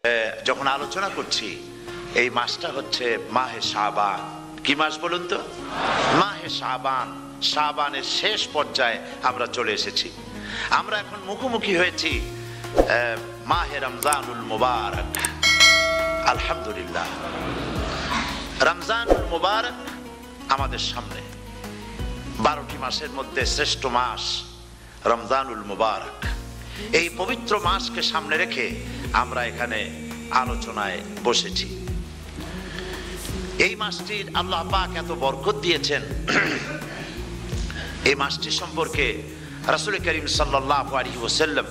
যখন আলোচনা করছি এই মাসটা হচ্ছে মাহে শাবান। কি মাস বলুন তো? মাহে শাবান। শাবানের শেষ পর্যায়ে আমরা চলে এসেছি। আমরা এখন মুখোমুখি হয়েছি মাহে রমজানুল মুবারক। আলহামদুলিল্লাহ, রমজানুল মুবারক আমাদের সামনে। 12টি মাসের মধ্যে শ্রেষ্ঠ মাস রমজানুল মুবারক। এই পবিত্র মাসকে সামনে রেখে আমরা এখানে আলোচনায় বসেছি। এই মাসটির আল্লাহ পাক এত বরকত দিয়েছেন। এই মাসটি সম্পর্কে রাসূল করিম সাল্লাল্লাহু আলাইহি ওয়াসাল্লাম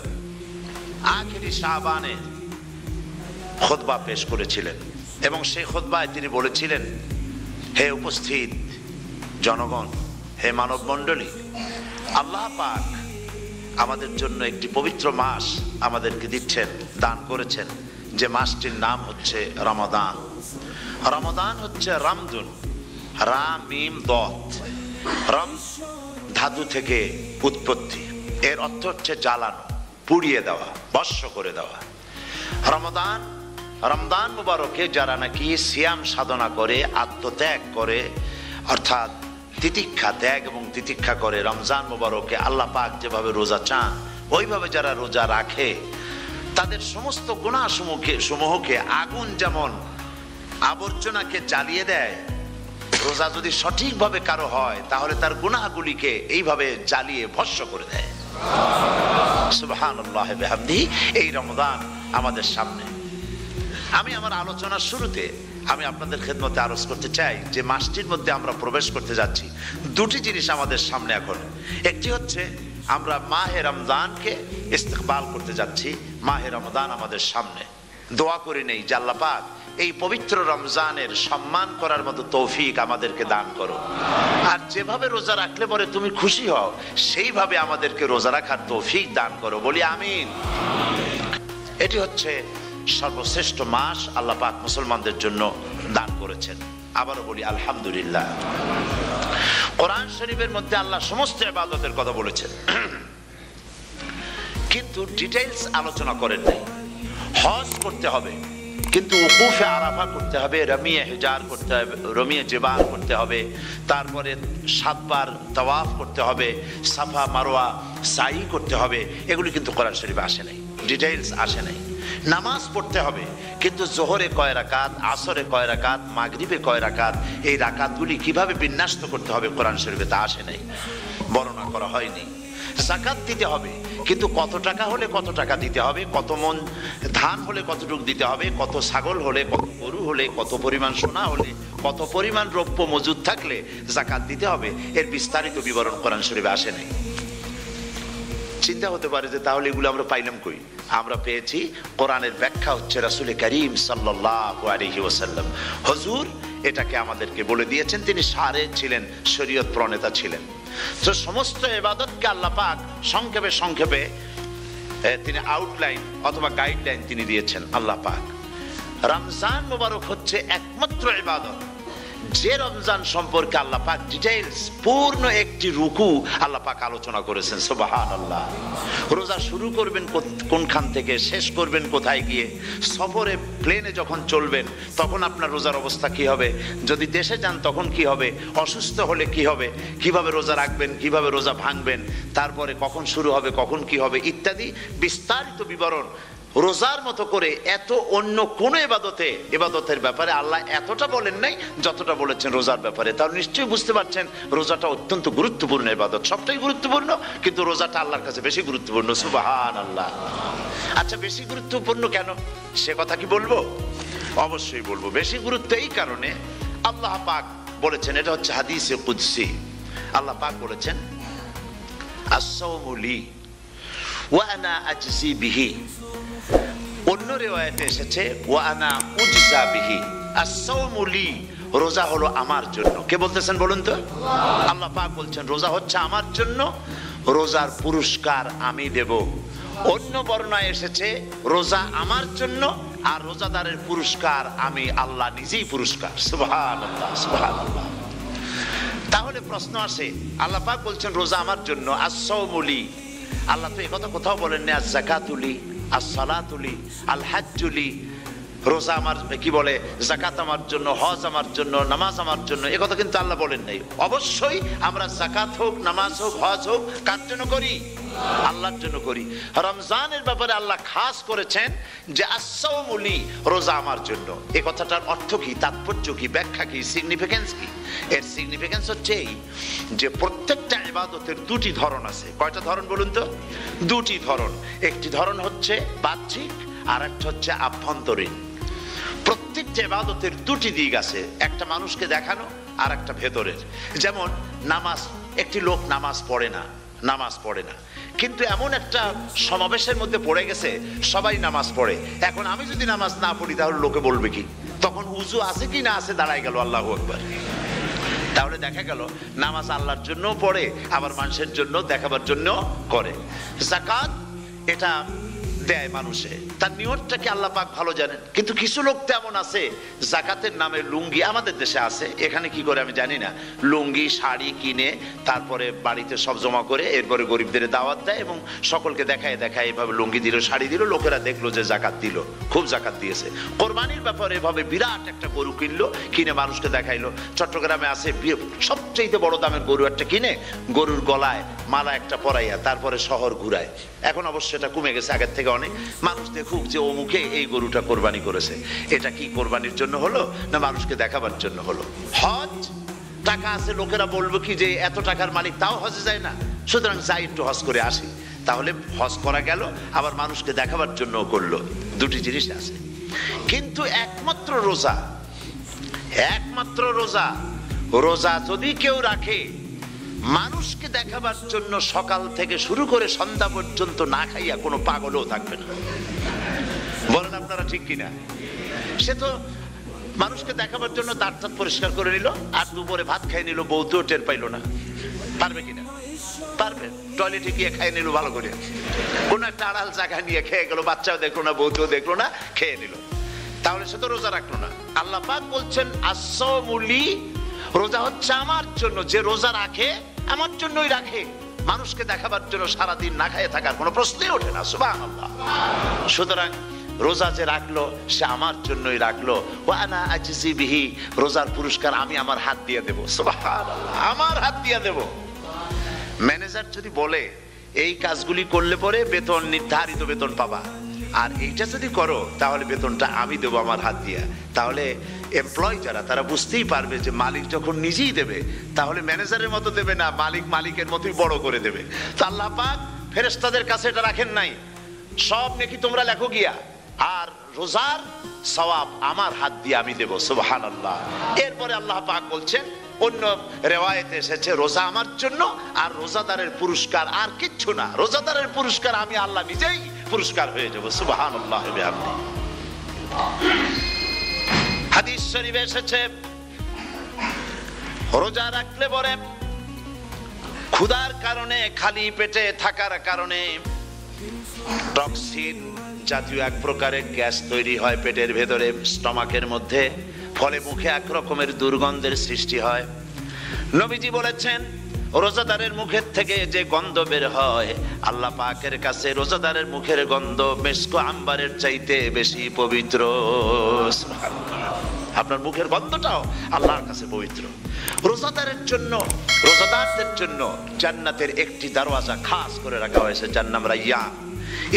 আখিরি শাবানে খুতবা পেশ করেছিলেন এবং সেই খুতবায় তিনি বলেছিলেন, হে উপস্থিত জনগণ, হে মানব মণ্ডলী, আল্লাহ পাক আমাদের জন্য একটি পবিত্র মাস আমাদেরকে দিচ্ছেন, দান করেছেন, যে মাসটির নাম হচ্ছে রমাদান। রমাদান হচ্ছে রামদুন, রা মিম দত। রম ধাতু থেকে উৎপত্তি, এর অর্থ হচ্ছে জ্বালানো, পুড়িয়ে দেওয়া, ভস্ম করে দেওয়া। রমাদান, রমজান মুবারকে যারা নাকি সিয়াম সাধনা করে, আত্মত্যাগ করে, অর্থাৎ তিতিক্ষা, ত্যাগ এবং তিতিক্ষা করে, রমজান মুবারকে আল্লাহ পাক যেভাবে রোজা চান ওইভাবে যারা রোজা রাখে, তাদের সমস্ত গুনাহ সমূহকে আগুন যেমন আবর্জনাকে জ্বালিয়ে দেয়, রোজা যদি সঠিকভাবে কারো হয় তাহলে তার গুনাহগুলিকে এইভাবে জ্বালিয়ে ভস্ম করে দেয়। সুবহানাল্লাহ ওয়া বিহামদিহি। এই রমজান আমাদের সামনে। আমি আমার আলোচনার শুরুতে আমি আপনাদের খেদমতে আরজ করতে চাই যে মাসটির মধ্যে আমরা প্রবেশ করতে যাচ্ছি, দুটি জিনিস আমাদের সামনে এখন। একটি হচ্ছে আমরা মাহে রমজানকে ইস্তেকবাল করতে যাচ্ছি। মাহে রমজান আমাদের সামনে। দোয়া করে নেই যে আল্লাহ পাক এই পবিত্র রমজানের সম্মান করার মতো তৌফিক আমাদেরকে দান করো, আর যেভাবে রোজা রাখলে পরে তুমি খুশি হও সেইভাবে আমাদেরকে রোজা রাখার তৌফিক দান করো, বলি আমিন। এটি হচ্ছে সর্বশ্রেষ্ঠ মাস আল্লাহ পাক মুসলমানদের জন্য দান করেছেন। আবারও বলি আলহামদুলিল্লাহ। কোরআন শরীফের মধ্যে আল্লাহ সমস্ত ইবাদতের কথা বলেছেন, কিন্তু ডিটেইলস আলোচনা করেন নাই। হজ করতে হবে, কিন্তু উকুফে আরাফা করতে হবে, রমিয়ে হেজার করতে হবে, রমিয়ে জেবাল করতে হবে, তারপরে 7 বার তাওয়াফ করতে হবে, সাফা মারওয়া সাই করতে হবে। এগুলি কিন্তু কোরআন শরীফে আসে নাই, ডিটেইলস আসে নাই। নামাজ পড়তে হবে, কিন্তু জোহরে কয় রাকাত, আসরে কয় রাকাত, মাগরিবে কয় রাকাত, এই রাকাতগুলি কিভাবে বিন্যস্ত করতে হবে কোরআন শরীফে তা আসে নাই, বর্ণনা করা হয়নি। যাকাত দিতে হবে, কিন্তু কত টাকা হলে কত টাকা দিতে হবে, কত মন ধান হলে কতটুকু দিতে হবে, কত ছাগল হলে, কত গরু হলে, কত পরিমাণ সোনা হলে, কত পরিমাণ দ্রব্য মজুদ থাকলে যাকাত দিতে হবে, এর বিস্তারিত বিবরণ কোরআন শরীফে আসে নাই। চিন্তা হতে পারে যে তাহলে এগুলো আমরা পাইলাম কই? আমরা পেয়েছি কোরআনের ব্যাখ্যা হচ্ছে রাসূল করিম সাল্লাল্লাহু আলাইহি ওয়াসাল্লাম। হুজুর এটাকে আমাদেরকে বলে দিয়েছেন, তিনি সারে ছিলেন, শরীয়ত প্রণেতা ছিলেন। তো সমস্ত ইবাদতকে আল্লাহ পাক সংক্ষেপে সংক্ষেপে তিনি আউটলাইন অথবা গাইডলাইন তিনি দিয়েছেন আল্লাহ পাক। রমজান মুবারক হচ্ছে একমাত্র ইবাদত যে রমজান সম্পর্কে আল্লাহ পাক ডিটেইলস পূর্ণ একটি রুকু আল্লাহ পাক আলোচনা করেছেন। সুবহানাল্লাহ। রোজা শুরু করবেন কোনখান থেকে, শেষ করবেন কোথায় গিয়ে, সফরে প্লেনে যখন চলবেন তখন আপনার রোজার অবস্থা কি হবে, যদি দেশে যান তখন কি হবে, অসুস্থ হলে কি হবে, কিভাবে রোজা রাখবেন, কিভাবে রোজা ভাঙবেন, তারপরে কখন শুরু হবে, কখন কি হবে ইত্যাদি বিস্তারিত বিবরণ। রোজার মতো করে এত অন্য কোন ইবাদতের ব্যাপারে আল্লাহ এতটা বলেন নাই যতটা বলেছেন রোজার ব্যাপারে। তাহলে নিশ্চয়ই বুঝতে পারছেন রোজাটা অত্যন্ত গুরুত্বপূর্ণ ইবাদত। সবটাই গুরুত্বপূর্ণ, কিন্তু রোজাটা আল্লাহর কাছে বেশি গুরুত্বপূর্ণ। সুবহানাল্লাহ। আচ্ছা, বেশি গুরুত্বপূর্ণ কেন সে কথা কি বলবো? অবশ্যই বলবো। বেশি গুরুত্ব এই কারণে, আল্লাহ পাক বলেছেন, এটা হচ্ছে হাদিসে কুদসি। আল্লাহ পাক বলেছেন, আস-সাওমু লি ওয়া আনা আজজি বিহি। অন্য রিওয়ায়াতে এসেছে ওয়া আনা উজজা বিহি। আস-সাওমু লি, রোজা হলো আমার জন্য। কে বলতেছেন বলুন তো? আল্লাহ পাক বলছেন রোজা হচ্ছে আমার জন্য, রোজার পুরস্কার আমি দেব। অন্য বর্ণনায় এসেছে রোজা আমার জন্য আর রোজাদারের পুরস্কার আমি আল্লাহ নিজেই পুরস্কার। সুবহানাল্লাহ, সুবহানাল্লাহ। তাহলে প্রশ্ন আসে, আল্লাহ পাক বলছেন রোজা আমার জন্য, আস-সাওমু লি। আল্লাহ তো এই কথা কোথাও বলেননি আজ-যাকাতু লি, আস-সালাতুলি, আল হাজ্জুলি, রোজা আমার কি বলে, যাকাত আমার জন্য, হজ আমার জন্য, নামাজ আমার জন্য, এ কথা কিন্তু আল্লাহ বলেন নাই। অবশ্যই আমরা যাকাত হোক, নামাজ হোক, হজ হোক, কার জন্য করি? আল্লাহর জন্য করি। রমজানের ব্যাপারে আল্লাহ খাস করেছেন যে আস-সাওমুলি, রোজা আমার জন্য। এই কথাটার অর্থ কি, তাৎপর্য কি, ব্যাখ্যা কি, সিগনিফিকেন্স কি? এর সিগনিফিকেন্স হচ্ছে এই যে প্রত্যেকটা ইবাদতের দুটি ধরন আছে। কয়টা ধরন বলুন তো? দুটি ধরন। একটি ধরন হচ্ছে বাহ্যিক, আর একটা হচ্ছে আভ্যন্তরীণ। প্রত্যেকটা ইবাদতের দুটি দিক আছে, একটা মানুষকে দেখানো আর একটা ভেতরের। যেমন নামাজ, একটি লোক নামাজ পড়ে না, কিন্তু এমন একটা সমাবেশের মধ্যে পড়ে গেছে, সবাই নামাজ পড়ে। এখন আমি যদি নামাজ না পড়ি তাহলে লোকে বলবে কি? তখন উজু আছে কি না আছে দাঁড়ায় গেল, আল্লাহু আকবার। তাহলে দেখা গেল নামাজ আল্লাহর জন্য পড়ে, আবার মানুষের জন্য দেখাবার জন্য করে। যাকাত এটা দেয় মানুষে, তার নিয়তটাকে আল্লাহ পাক ভালো জানেন। কিন্তু কিছু লোক তেমন আছে, যাকাতের নামে লুঙ্গি, আমাদের দেশে আছে, এখানে কি করে আমি জানি না, লুঙ্গি শাড়ি কিনে তারপরে বাড়িতে সব জমা করে এরপরে গরিবদের দাওয়াত দেয় এবং সকলকে দেখায় এভাবে লুঙ্গি দিল, শাড়ি দিল, লোকেরা দেখলো যে যাকাত দিল, খুব যাকাত দিয়েছে। কোরবানির ব্যাপারে এভাবে বিরাট একটা গরু কিনলো, কিনে মানুষকে দেখাইলো। চট্টগ্রামে আছে সবচেয়ে বড় দামের গরু একটা কিনে গরুর গলায় মালা একটা পরাইয়া তারপরে শহর ঘুরায়। এখন অবশ্য এটা কমে গেছে আগের থেকে অনেক। মানুষ দেখুক যে অমুকে এই গরুটা কোরবানি করেছে। এটা কি কোরবানির জন্য হলো না মানুষকে দেখাবার জন্য হলো? হজ, টাকা আছে, লোকেরা বলবো কি যে এত টাকার মালিক তাও হজে যায় না, সুতরাং যাই একটু হজ করে আসি। তাহলে হজ করা গেল, আবার মানুষকে দেখাবার জন্য করলো। দুটি জিনিস আছে। কিন্তু একমাত্র রোজা যদি কেউ রাখে মানুষকে দেখাবার জন্য, সকাল থেকে শুরু করে সন্ধ্যা পর্যন্ত না খাইয়া কোনো পাগলও থাকবে না। বলেন আপনারা ঠিক কিনা? সে তো মানুষকে দেখাবার জন্য দাঁত পরিষ্কার করে নিল, আর দুপুরে ভাত খাই নিল, বউতেও টের পাইল না। পারবে কিনা? পারবে। টয়লেটে গিয়ে খাই নিল ভালো করে, কোন একটা আড়াল জায়গা নিয়ে খেয়ে গেল, বাচ্চাও দেখলো না, বউতেও দেখলো না, খেয়ে নিল। তাহলে সে তো রোজা রাখলো না। আল্লাহ পাক বলছেন আস-সাওমুলি, রোজা হচ্ছে আমার জন্য। যে রোজা রাখে আমার জন্যই রাখে, মানুষকে দেখাবার জন্য সারাদিন না খেয়ে থাকার কোনো প্রশ্নই ওঠে না। সুবহানাল্লাহ। সুতরাং রোজা যে রাখলো সে আমার জন্যই রাখলো। ওয়া আনা আজজি বিহি, রোজার পুরস্কার আমি আমার হাত দিয়ে দেব। সুবহানাল্লাহ, আমার হাত দিয়ে দেব। ম্যানেজার যদি বলে এই কাজগুলি করলে পরে বেতন, নির্ধারিত বেতন পাবা, আর এইটা যদি করো তাহলে বেতনটা আমি দেবো আমার হাত দিয়ে, তাহলে এমপ্লয় যারা তারা বুঝতেই পারবে যে মালিক যখন নিজেই দেবে তাহলে ম্যানেজারের মতো দেবে না, মালিকের মতোই বড় করে দেবে। তো আল্লাহ পাক ফেরেশতাদের কাছে এটা রাখেন নাই, সব নাকি তোমরা লেখো গিয়া, আর রোজার সওয়াব আমার হাত দিয়ে আমি দেব। সুবহানাল্লাহ। এরপরে আল্লাহ পাক বলছেন, অন্য রিওয়ায়াতে এসেছে রোজা আমার জন্য, আর রোজাদারের পুরস্কার আর কিচ্ছু না, রোজাদারের পুরস্কার আমি আল্লাহ নিজেই পুরস্কার হয়ে যাব। সুবহানাল্লাহ। হাদিস শরীফে এসেছে রোজা রাখলে পরে ক্ষুধার কারণে, খালি পেটে থাকার কারণে টক্সিন জাতীয় এক প্রকারের গ্যাস তৈরি হয় পেটের ভেতরে, স্টমাকের মধ্যে, ফলে মুখে এক রকমের দুর্গন্ধের সৃষ্টি হয়। নবীজি বলেছেন রোজাদারের মুখের থেকে যে গন্ধ বের হয় আল্লাহ পাকের কাছে রোজাদারের মুখের গন্ধ মেস্ক আম্বারের চাইতে বেশি পবিত্র। আপনার মুখের গন্ধটাও আল্লাহর কাছে পবিত্র। রোজাদারদের জন্য জান্নাতের একটি দরওয়াজা খাস করে রাখা হয়েছে, যার নাম রায়্যান।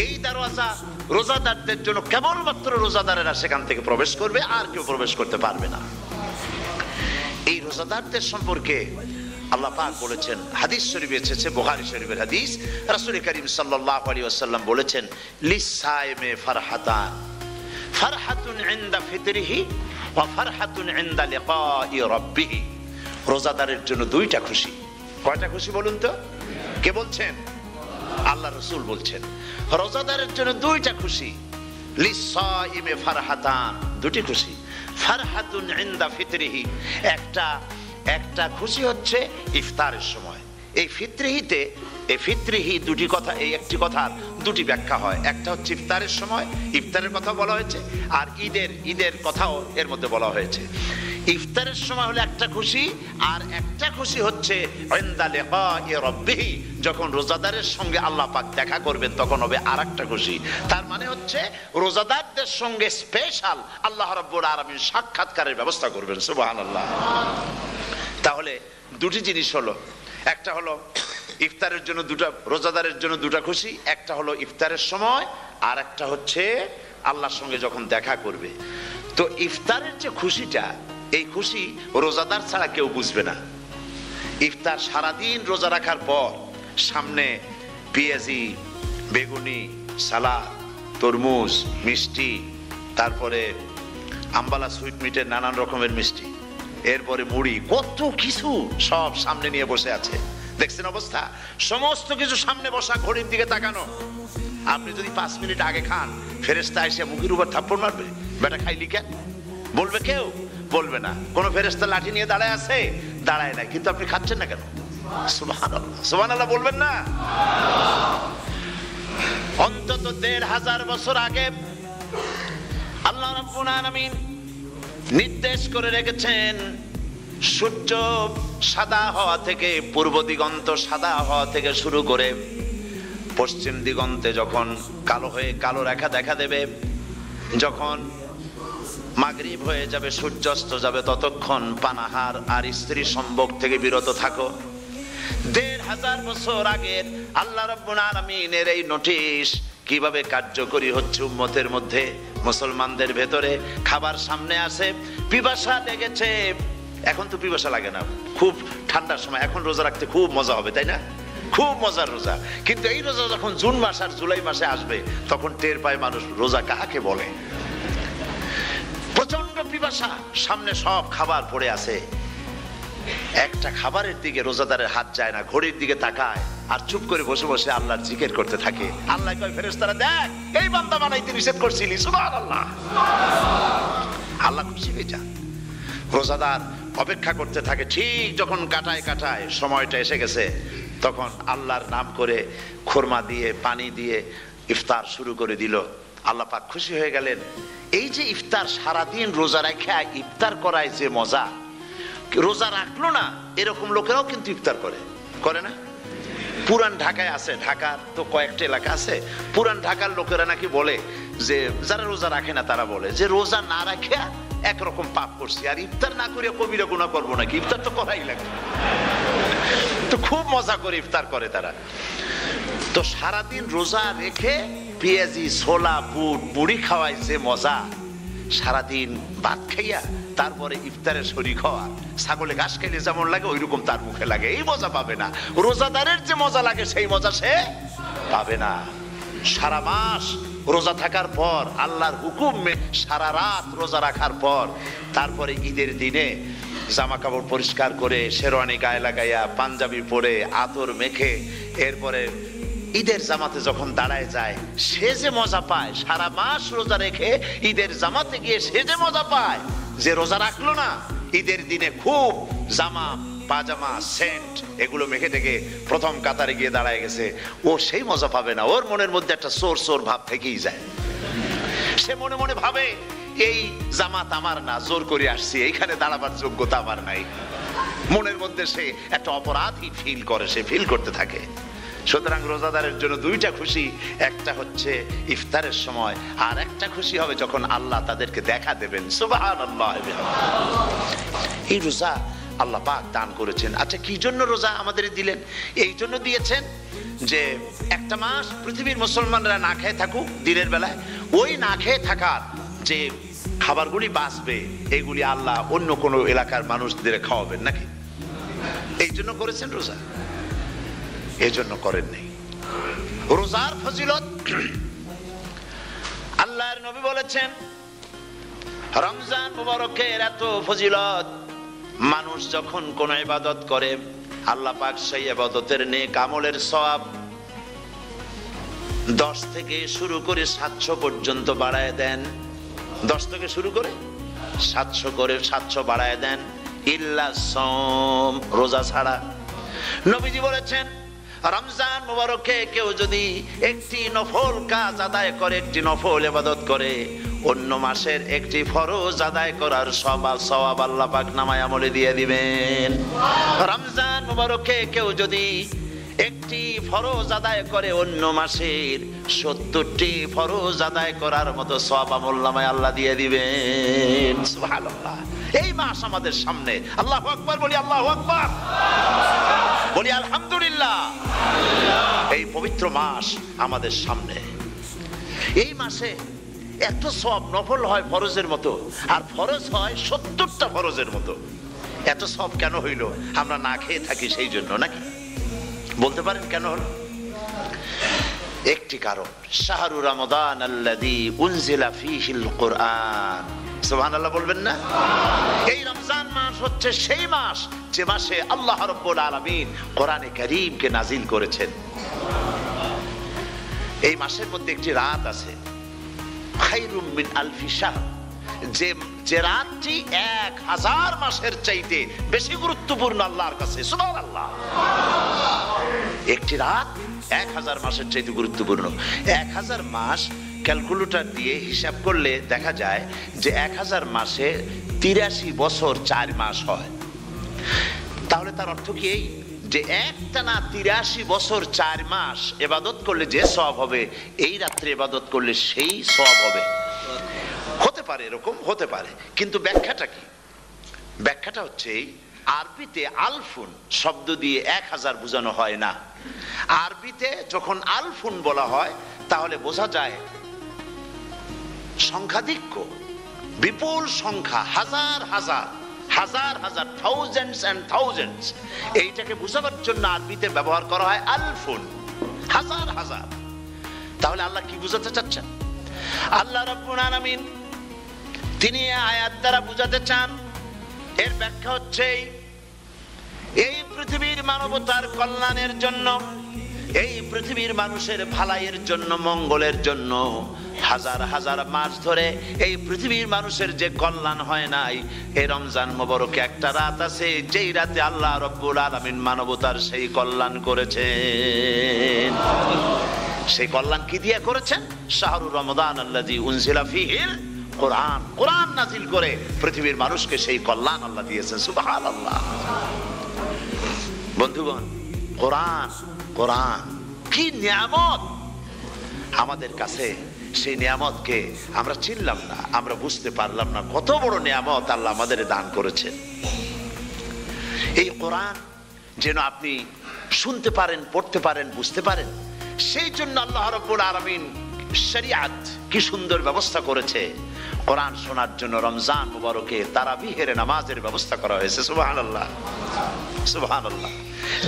এই দরওয়াজা রোজাদারদের জন্য, কেবলমাত্র রোজাদারেরা সেখান থেকে প্রবেশ করবে, আর কেউ প্রবেশ করতে পারবে না। এই রোজাদারদের সম্পর্কে আল্লাহ পাক বলেছেন, হাদিস শরীফে এসেছে, বুখারী শরীফের হাদিস, রাসূল করিম সাল্লাল্লাহু আলাইহি ওয়াসাল্লাম বলেছেন, লিসাইমে ফারহাতান, ফারহাতুন ইনদা ফিতরিহি ওয়া ফারহাতুন ইনদা লিকাই রাব্বিহি। রোজাদারের জন্য দুইটা খুশি। কয়টা খুশি বলুন তো? কে বলছেন? আল্লাহ রাসূল বলছেন রোজাদারের জন্য দুইটা খুশি। লিসাইমে ফারহাতান, দুটি খুশি। ফারহাতুন ইনদা ফিতরিহি, একটা খুশি হচ্ছে ইফতারের সময়। এই ফিতরিহি দুটি কথা, এই একটি কথার দুটি ব্যাখ্যা হয়। একটা হচ্ছে ইফতারের সময়, ইফতারের কথা বলা হয়েছে, আর ঈদের কথাও এর মধ্যে বলা হয়েছে। ইফতারের সময় হলো একটা খুশি, আর একটা খুশি হচ্ছে ইনদা লিকাই রাব্বিহি, যখন রোজাদারের সঙ্গে আল্লাহ পাক দেখা করবেন তখন হবে আরেকটা খুশি। তার মানে হচ্ছে রোজাদারদের সঙ্গে স্পেশাল আল্লাহ রাব্বুল আলামিন সাক্ষাৎকারের ব্যবস্থা করবেন। সুবহানাল্লাহ। তাহলে দুটি জিনিস হলো, একটা হলো ইফতারের জন্য দুটা, রোজাদারের জন্য দুটা খুশি, একটা হলো ইফতারের সময়, আর একটা হচ্ছে আল্লাহর সঙ্গে যখন দেখা করবে। তো ইফতারের যে খুশিটা, এই খুশি রোজাদার ছাড়া কেউ বুঝবে না। ইফতার সারাদিন রোজা রাখার পর সামনে পেঁয়াজি, বেগুনি, সালাদ, তরমুজ, মিষ্টি, তারপরে আম্বালা সুইট মিটের নানান রকমের মিষ্টি, এরপরে মুড়ি, কত কিছু সব সামনে নিয়ে বসে আছে। দেখছেন অবস্থা? সমস্ত কিছু সামনে বসা, ঘড়ির দিকে তাকানো। আপনি যদি 5 মিনিট আগে খান, ফেরেশতা এসে মুখের উপর থাপ্পড় মারবে, বেটা খাইলি কেন? বলবে কেউ? বলবে না। কোন ফেরেশতা লাঠি নিয়ে দাঁড়ায় আছে? দাঁড়ায় নাই। কিন্তু আপনি খাচ্ছেন না কেন? সুবহানাল্লাহ, সুবহানাল্লাহ বলবেন না? অন্তত 1500 বছর আগে আল্লাহ রাব্বুল আলামিন নির্দেশ করে রেখেছেন, সূর্য সাদা হওয়া থেকে, পূর্ব দিগন্ত সাদা হওয়া থেকে শুরু করে পশ্চিম দিগন্তে যখন কালো হয়ে কালো রেখা দেখা দেবে, যখন মাগরিব হয়ে যাবে, সূর্যাস্ত যাবে, ততক্ষণ পানাহার আর স্ত্রী সম্ভোগ থেকে বিরত থাকো। 1500 বছর আগের আল্লাহ রাব্বুল আলামিনের এই নোটিশ কিভাবে কার্যকরী হচ্ছে উম্মতের মধ্যে, মুসলমানদের ভেতরে। খাবার সামনে আসে, পিপাসা লেগেছে, এখন তো পিপাসা লাগে না, খুব ঠান্ডার সময়, এখন রোজা রাখতে খুব মজা হবে, তাই না? খুব মজার রোজা। কিন্তু এই রোজা যখন জুন মাস আর জুলাই মাসে আসবে, তখন টের পায় মানুষ রোজা কাকে বলে। প্রচন্ড পিপাসা, সামনে সব খাবার পড়ে আছে, একটা খাবারের দিকে রোজাদারের হাত যায় না, ঘড়ির দিকে তাকায় আর চুপ করে বসে বসে আল্লাহর জিকির করতে থাকে। আল্লাহ কয়, ফেরেশতারা দেখ, এই বান্দা বানাইতে নিষেধ করছিলি। সুবহানাল্লাহ। আল্লাহ খুশি হয়ে যান। রোজাদার অপেক্ষা করতে থাকে, ঠিক যখন কাটায় কাটায় সময়টা এসে গেছে, তখন আল্লাহর নাম করে খুরমা দিয়ে, পানি দিয়ে ইফতার শুরু করে দিল। আল্লাহ পাক খুশি হয়ে গেলেন। এই যে ইফতার, সারাদিন রোজা রেখে ইফতার করায় যে মজা, রোজা রাখলো না এরকম লোকেরাও কিন্তু ইফতার করে, করে না? পুরান ঢাকায় আছে, ঢাকার তো কয়েকটা এলাকা আছে, পুরান ঢাকার লোকেরা নাকি বলে যে, যারা রোজা রাখে না তারা বলে যে রোজা না রাখে একরকম পাপ করছি, আর ইফতার না করে কবিরা গুনাহ করবো নাকি, ইফতার তো করাই লাগে। তো খুব মজা করে ইফতার করে তারা। তো সারাদিন রোজা রেখে পেঁয়াজি, ছোলা, বুট, মুড়ি খাওয়ায় যে মজা, সারাদিন ভাত খাইয়া তারপরে ইফতারের শরীক হওয়া, ছাগলে ঘাস খাইলে যেমন লাগে ওইরকম তার মুখে লাগে, এই মজা পাবে না। রোজাদারের যে মজা লাগে সেই মজা সে পাবে না। সারা মাস রোজা থাকার পর, আল্লাহর হুকুমে সারা রাত রোজা রাখার পর, তারপরে ঈদের দিনে জামা কাপড় পরিষ্কার করে, শেরওয়ানি গায়ে লাগাইয়া, পাঞ্জাবি পরে, আতর মেখে, এরপরে ঈদের জামাতে যখন দাঁড়ায় যায়, সে যে মজা পায়, সারা মাস রোজা রেখে ঈদের জামাতে গিয়ে সে যে মজা পায়, যে রোজা রাখলো না, ঈদের দিনে খুব জামা, পাজামা, সেন্ট এগুলো মেখে টেকে প্রথম কাতারে গিয়ে দাঁড়ায় গেছে, ও সেই মজা পাবে না। ওর মনের মধ্যে একটা চোর চোর ভাব থেকেই যায়। সে মনে মনে ভাবে, এই জামাত আমার না, জোর করে আসছি, এইখানে দাঁড়াবার যোগ্যতা আমার নাই। মনের মধ্যে সে একটা অপরাধী ফিল করে, সে ফিল করতে থাকে। সুতরাং রোজাদারের জন্য দুইটা খুশি, একটা হচ্ছে ইফতারের সময়, আর একটা খুশি হবে যখন আল্লাহ তাদেরকে দেখা দেবেন। সুবহানাল্লাহ। এই রোজা আল্লাহ পাক দান করেছেন। আচ্ছা, কি জন্য রোজা আমাদের দিলেন? এই জন্য দিয়েছেন যে একটা মাস পৃথিবীর মুসলমানরা না খেয়ে থাকুক দিনের বেলায়, ওই না খেয়ে থাকার যে খাবারগুলি বাঁচবে, এগুলি আল্লাহ অন্য কোনো এলাকার মানুষদের খাওয়াবেন নাকি? এই জন্য করেছেন রোজা, এই জন্য করেন নাই। রোজার ফজিলত আল্লাহর নবী বলেছেন, রমজান মুবারকের এত ফজিলত, মানুষ যখন কোন ইবাদত করে, আল্লাহ পাক সেই ইবাদতের নেক আমলের সওয়াব 10 থেকে শুরু করে 700 পর্যন্ত বাড়ায় দেন। 10 থেকে শুরু করে 700 করে 700 বাড়ায় দেন, ইল্লা সাওম, রোজা ছাড়া। নবীজি বলেছেন, রমজান মুবারকে কেউ যদি একটি নফল কাজ আদায় করে, একটি নফল ইবাদত করে, অন্য মাসের একটি ফরজ আদায় করার সওয়াব আল্লাহ পাক নামায় আমলে দিয়ে দিবেন। রমজান মুবারকে কেউ যদি একটি ফরজ আদায় করে অন্য মাসের 70টি ফরজ আদায় করার মতো সওয়াব আমলনামায় আল্লাহ দিয়ে দিবেন। সুবহানাল্লাহ। এই মাস আমাদের সামনে, আল্লাহু আকবার বলি, আল্লাহু আকবার বলি, আলহামদুলিল্লাহ। এই পবিত্র মাস আমাদের সামনে। এই মাসে এত সওয়াব, নফল হয় ফরজের মতো, আর ফরজ হয় 70টা ফরজের মতো। এত সওয়াব কেন হইল? আমরা না খেয়ে থাকি সেই জন্য নাকি? বলতে পারেন কেন হলো? একটি কারণ, শাহরু রমাদান আল্লাযী উনজিলা ফীহিল কুরআন। সুবহানাল্লাহ বলবেন না? এই রমজান মাস হচ্ছে সেই মাস যে মাসে আল্লাহ রাব্বুল আলামিন কোরআনে কারীমকে নাজিল করেছেন। এই মাসের মধ্যে একটি রাত আছে, খায়রুম মিন আলফি শাহর, যে রাতটি 1000 মাসের চাইতে বেশি গুরুত্বপূর্ণ আল্লাহর কাছে। সুবহানাল্লাহ। একটি রাত 1000 মাসের চাইতে গুরুত্বপূর্ণ। 1000 মাস ক্যালকুলেটর দিয়ে হিসাব করলে দেখা যায় যে 1000 মাসে 83 বছর 4 মাস হয়। তাহলে তার অর্থ কি এই যে একটানা 83 বছর 4 মাস ইবাদত করলে যে সওয়াব হবে, এই রাত্রে ইবাদত করলে সেই সওয়াব হবে? হতে পারে, এরকম হতে পারে, কিন্তু ব্যাখ্যাটা কি? ব্যাখ্যাটা হচ্ছে আরবিতে আলফুন শব্দ দিয়ে 1000 বোঝানো হয় না। আরবিতে যখন আলফুন বলা হয় তাহলে বোঝা যায় সংখ্যাধিক্য, বিপুল সংখ্যা, হাজার হাজার হাজার হাজার, থাউজেন্ডস এন্ড থাউজেন্ডস। এইটাকে বোঝাবার জন্য আরবিতে ব্যবহার করা হয় আলফুন, হাজার হাজার। তাহলে আল্লাহ কি বুঝাতে চাচ্ছেন? আল্লাহ রাব্বুল আলামিন তিনি আয়াত দ্বারা বুঝাতে চান, এর ব্যাখ্যা হচ্ছে এই পৃথিবীর মানবতার কল্যাণের জন্য, এই পৃথিবীর মানুষের ভালাইয়ের জন্য, মঙ্গলের জন্য হাজার হাজার মাস ধরে এই পৃথিবীর মানুষের যে কল্যাণ হয় নাই, এই রমজান মুবারকে একটা রাত আছে যেই রাতে আল্লাহ রাব্বুল আলামিন মানবতার সেই কল্যাণ করেছেন। সেই কল্যাণ কি দিয়ে করেছেন? শাহরু রমাদান আল্লাযী উনজিলা ফীহিল কোরআন, কোরআন নাজিল করে পৃথিবীর মানুষকে সেই কল্যাণ আল্লাহ দিয়েছেন। সুবহানাল্লাহ। বন্ধুগণ, কোরআন, কোরআন কি নিয়ামত আমাদের কাছে! সেই নিয়ামতকে আমরা চিনলাম না, আমরা বুঝতে পারলাম না কত বড় নিয়ামত আল্লাহ আমাদের দান করেছেন। এই কোরআন যেন আপনি শুনতে পারেন, পড়তে পারেন, বুঝতে পারেন, সেই জন্য আল্লাহ রাব্বুল আলামিন শরিয়াত কি সুন্দর ব্যবস্থা করেছে। কোরআন শোনার জন্য রমজান মুবারকে তারাবিহের নামাজের ব্যবস্থা করা হয়েছে। সুবহানাল্লাহ, সুবহানাল্লাহ।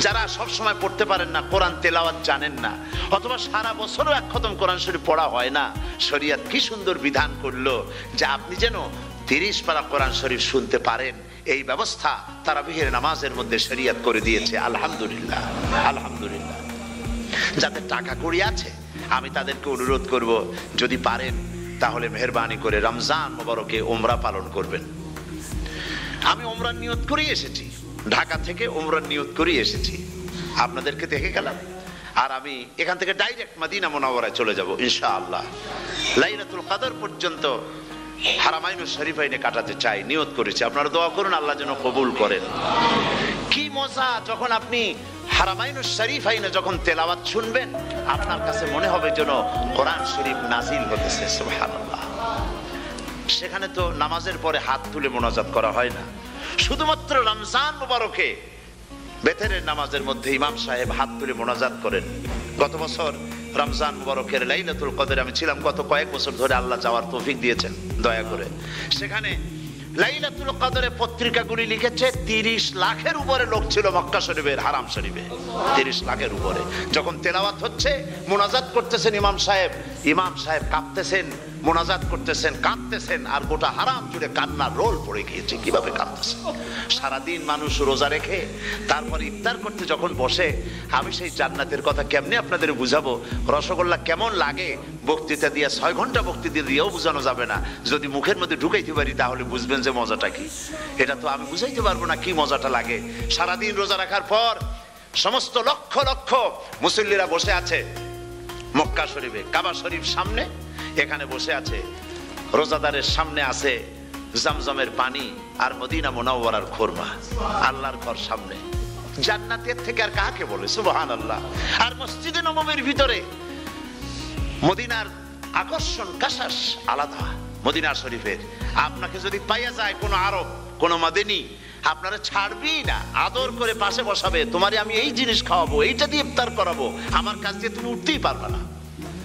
যারা সব সময় পড়তে পারেন না, কোরআন তেলাওয়াত জানেন না, অথবা সারা বছরও এক খতম কোরআন শরীফ পড়া হয় না, শরিয়াত কি সুন্দর বিধান করলো যে আপনি যেন 30 পারা কোরআন শরীফ শুনতে পারেন। এই ব্যবস্থা তারাবিহের নামাজের মধ্যে শরিয়াত করে দিয়েছে। আলহামদুলিল্লাহ, আলহামদুলিল্লাহ। যাদের টাকা কড়ি আছে আমি তাদেরকে অনুরোধ করব, যদি পারেন তাহলে মেহেরবানি করে রমজান মুবারকে উমরা পালন করবেন। আমি উমরার নিয়ত করে এসেছি, ঢাকা থেকে উমরার নিয়ত করে এসেছি, আপনাদেরকে দেখে গেলাম। আর আমি এখান থেকে ডাইরেক্ট মদিনা মুনাওয়ারায় চলে যাব ইনশাআল্লাহ। লাইলাতুল কদর পর্যন্ত হারামাইনুশ শরীফাইনে কাটাতে চাই, নিয়ত করেছি। আপনারা দোয়া করুন আল্লাহ যেন কবুল করেন। কি মজা যখন আপনি হারামাইনুশ শরীফাইনে যখন তেলাওয়াত শুনবেন, আপনার কাছে মনে হবে যেন কোরআন শরীফ নাজিল হতেছে। সুবহানাল্লাহ। সেখানে তো নামাজের পরে হাত তুলে মোনাজাত করা হয় না, শুধুমাত্র রমজান মুবারকে বেতেরের নামাজের মধ্যে ইমাম সাহেব হাত তুলে মোনাজাত করেন। গত বছর রমজান মুবারকের লাইলাতুল কদরে আমি ছিলাম, গত কয়েক বছর ধরে আল্লাহ যাওয়ার তৌফিক দিয়েছেন দয়া করে। সেখানে লাইলাতুল কদরে পত্রিকাগুলি লিখেছে 30 লাখের উপরে লোক ছিল মক্কা শরীফের, হারাম শরীফে 30 লাখের উপরে। যখন তেলাওয়াত হচ্ছে, মোনাজাত করতেছেন ইমাম সাহেব কাঁপতেছেন, মোনাজাত করতেছেন, কাঁদতেছেন, আর গোটা হারাম জুড়ে কান্নার রোল পড়ে গিয়েছে। কিভাবে কাঁদতেছে! সারাদিন মানুষ রোজা রেখে তারপর ইফতার করতে যখন বসে, আমি সেই জান্নাতের কথা কেমনে আপনাদের বুঝাবো? রসগোল্লা কেমন লাগে বক্তৃতা দিয়ে 6 ঘন্টা বক্তৃতা দিয়েও বোঝানো যাবে না। যদি মুখের মধ্যে ঢুকাইতে পারি তাহলে বুঝবেন যে মজাটা কি। এটা তো আমি বুঝাইতে পারবো না কি মজাটা লাগে। সারাদিন রোজা রাখার পর সমস্ত লক্ষ লক্ষ মুসল্লিরা বসে আছে মক্কা শরীফে, কাবা শরীফ সামনে, এখানে বসে আছে। রোজাদারের সামনে আছে জমজমের পানি আর মদিনা মুনাওয়ারার খুরমা, আল্লাহর ঘর সামনে। জান্নাতের থেকে আর কাকে বলে, সুবহানাল্লাহ। আর মসজিদে নববীর ভিতরে মদিনার আকর্ষণ কাশাস আলাদা। মদিনা শরীফের আপনাকে যদি পাইয়া যায় কোন আরব, কোন মাদানী, আপনারা ছাড়বি না, আদর করে পাশে বসাবে, তোমারে আমি এই জিনিস খাওয়াবো, এইটা দিয়ে ইফতার করাবো, আমার কাছ দিয়ে তুমি উঠতেই পারবে না,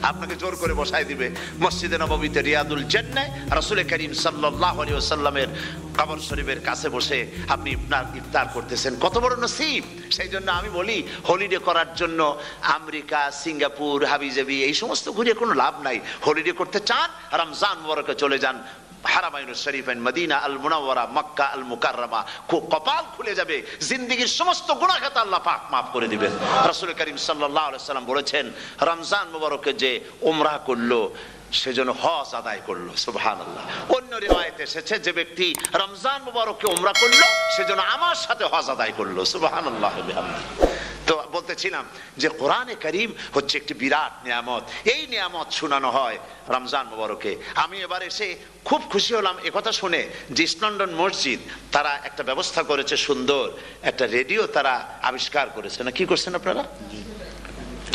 আপনাকে জোর করে বসায় দিবে। মসজিদে নববীতে রিয়াদুল জান্নাহ রাসূল করিম সাল্লাল্লাহু আলাইহি ওয়াসাল্লামের কবর শরীফের কাছে বসে আপনি ইফতার করতেছেন, কত বড় নসিব। সেই জন্য আমি বলি, হলিডে করার জন্য আমেরিকা, সিঙ্গাপুর, হাবিজাবি এই সমস্ত ঘুরে কোনো লাভ নাই। হলিডে করতে চান, রমজান মুবারকে চলে যান হারামাইনুশ শরীফাইন, মদিনা আল মুনাওয়ারা, মক্কা আল মুকাররমা। কপাল খুলে যাবে, জিন্দেগীর সমস্ত গুনাহ খাতা আল্লাহ পাক মাফ করে দিবেন। রাসূল করিম সাল্লাল্লাহু আলাইহি ওয়াসাল্লাম বলেছেন, রমজান মুবারকে যে উমরা করলো সেজন্য হজ আদায় করলো, সুবহানাল্লাহ। অন্য রিওয়ায়েতে এসেছে, যে ব্যক্তি রমজান মুবারকে উমরা করলো সেজন্য আমার সাথে হজ আদায় করলো, সুবহানাল্লাহ বিহামদিহি। তো বলতেছিলাম যে কোরআনে কারীম হচ্ছে একটি বিরাট নিয়ামত। এই নিয়ামত শোনানো হয় রমজান মুবারকে। আমি এবার এসে খুব খুশি হলাম একথা শুনে যে ইস্ট লন্ডন মসজিদ তারা একটা ব্যবস্থা করেছে, সুন্দর একটা রেডিও তারা আবিষ্কার করেছে, না কি করছেন আপনারা?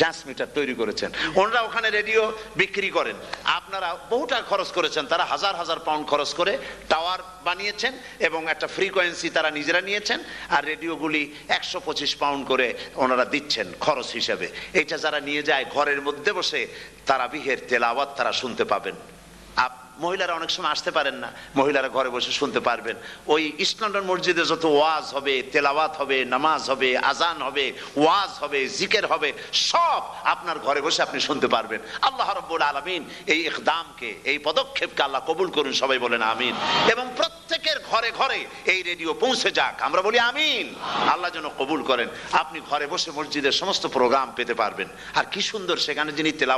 ট্রান্সমিটার তৈরি করেছেন ওনারা, ওখানে রেডিও বিক্রি করেন। আপনারা বহুটা খরচ করেছেন, তারা হাজার হাজার পাউন্ড খরচ করে টাওয়ার বানিয়েছেন এবং একটা ফ্রিকোয়েন্সি তারা নিজেরা নিয়েছেন, আর রেডিওগুলি 125 পাউন্ড করে ওনারা দিচ্ছেন খরচ হিসেবে। এটা যারা নিয়ে যায় ঘরের মধ্যে বসে তারাবিহের তেলাওয়াত তারা শুনতে পাবেন। মহিলারা অনেক সময় আসতে পারেন না, মহিলারা ঘরে বসে শুনতে পারবেন। ওই ইস্ট লন্ডন মসজিদে যত ওয়াজ হবে, তেলাওয়াত হবে, নামাজ হবে, আজান হবে, ওয়াজ হবে, জিকির হবে, সব আপনার ঘরে বসে আপনি শুনতে পারবেন। আল্লাহ রাব্বুল আলামিন এই ইকদামকে, এই পদক্ষেপকে আল্লাহ কবুল করুন, সবাই বলেন আমিন। এবং প্রত্যেকের ঘরে ঘরে এই রেডিও পৌঁছে যাক, আমরা বলি আমিন। আল্লাহ যেন কবুল করেন। আপনি ঘরে বসে মসজিদের সমস্ত প্রোগ্রাম পেতে পারবেন। আর কি সুন্দর, সেখানে যিনি তেলাওয়াত